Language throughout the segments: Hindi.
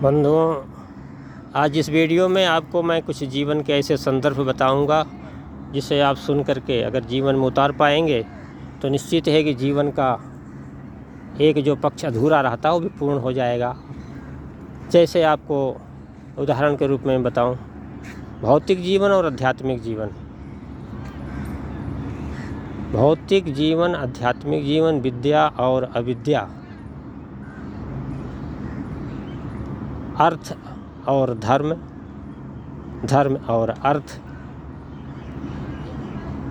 बंधुओं, आज इस वीडियो में आपको मैं कुछ जीवन के ऐसे संदर्भ बताऊंगा जिसे आप सुन करके अगर जीवन में उतार पाएंगे तो निश्चित है कि जीवन का एक जो पक्ष अधूरा रहता है वो भी पूर्ण हो जाएगा। जैसे आपको उदाहरण के रूप में बताऊं, भौतिक जीवन और आध्यात्मिक जीवन। भौतिक जीवन, आध्यात्मिक जीवन, विद्या और अविद्या, अर्थ और धर्म, धर्म और अर्थ,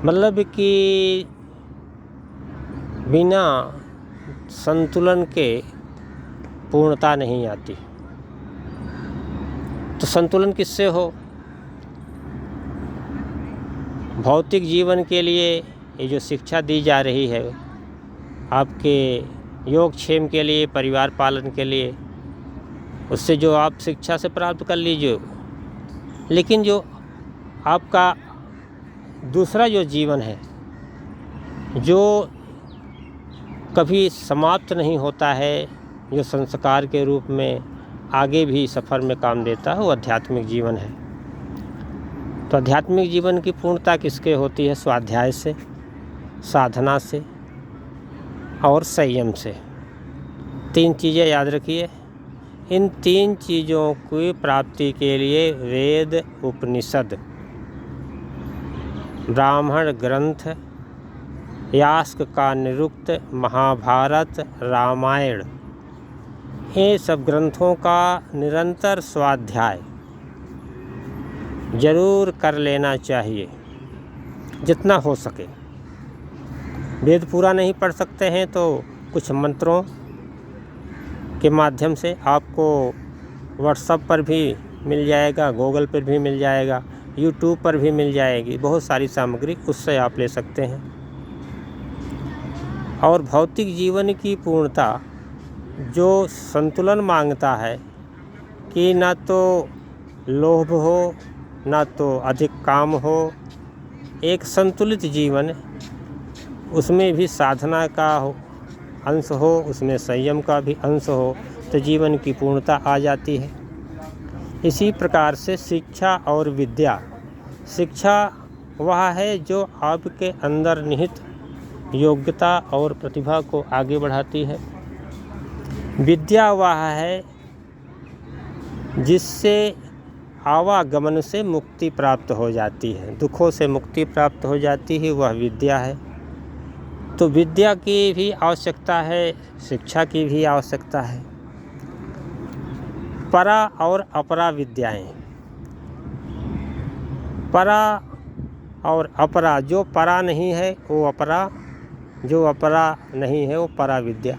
मतलब कि बिना संतुलन के पूर्णता नहीं आती। तो संतुलन किससे हो? भौतिक जीवन के लिए ये जो शिक्षा दी जा रही है आपके योगक्षेम के लिए, परिवार पालन के लिए, उससे जो आप शिक्षा से प्राप्त कर लीजिए। लेकिन जो आपका दूसरा जो जीवन है, जो कभी समाप्त नहीं होता है, जो संस्कार के रूप में आगे भी सफ़र में काम देता है, वो आध्यात्मिक जीवन है। तो आध्यात्मिक जीवन की पूर्णता किसके होती है? स्वाध्याय से, साधना से और संयम से। तीन चीज़ें याद रखिए। इन तीन चीज़ों की प्राप्ति के लिए वेद, उपनिषद, ब्राह्मण ग्रंथ, यास्क का निरुक्त, महाभारत, रामायण, ये सब ग्रंथों का निरंतर स्वाध्याय जरूर कर लेना चाहिए जितना हो सके। वेद पूरा नहीं पढ़ सकते हैं तो कुछ मंत्रों के माध्यम से आपको व्हाट्सएप पर भी मिल जाएगा, गूगल पर भी मिल जाएगा, यूट्यूब पर भी मिल जाएगी, बहुत सारी सामग्री उससे आप ले सकते हैं। और भौतिक जीवन की पूर्णता जो संतुलन मांगता है कि ना तो लोभ हो, ना तो अधिक काम हो, एक संतुलित जीवन, उसमें भी साधना का अंश हो, उसमें संयम का भी अंश हो, तो जीवन की पूर्णता आ जाती है। इसी प्रकार से शिक्षा और विद्या। शिक्षा वह है जो आपके अंदर निहित योग्यता और प्रतिभा को आगे बढ़ाती है। विद्या वह है जिससे आवागमन से मुक्ति प्राप्त हो जाती है, दुखों से मुक्ति प्राप्त हो जाती है, वह विद्या है। तो विद्या की भी आवश्यकता है, शिक्षा की भी आवश्यकता है। परा और अपरा विद्याएं। परा और अपरा, जो परा नहीं है वो अपरा, जो अपरा नहीं है वो परा विद्या।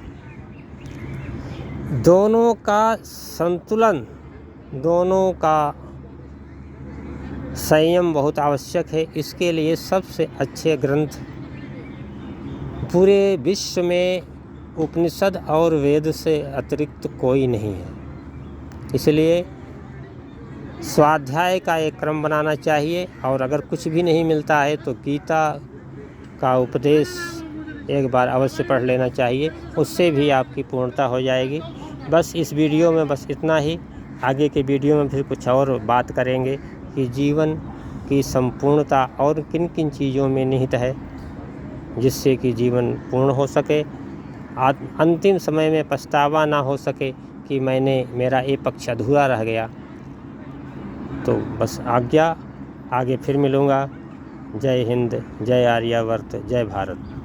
दोनों का संतुलन, दोनों का संयम बहुत आवश्यक है। इसके लिए सबसे अच्छे ग्रंथ पूरे विश्व में उपनिषद और वेद से अतिरिक्त कोई नहीं है। इसलिए स्वाध्याय का एक क्रम बनाना चाहिए। और अगर कुछ भी नहीं मिलता है तो गीता का उपदेश एक बार अवश्य पढ़ लेना चाहिए, उससे भी आपकी पूर्णता हो जाएगी। बस इस वीडियो में बस इतना ही। आगे के वीडियो में फिर कुछ और बात करेंगे कि जीवन की संपूर्णता और किन किन चीज़ों में निहित है जिससे कि जीवन पूर्ण हो सके, अंतिम समय में पछतावा ना हो सके कि मेरा ये पक्ष अधूरा रह गया। तो बस आज्ञा, आगे फिर मिलूँगा। जय हिंद, जय आर्यावर्त, जय भारत।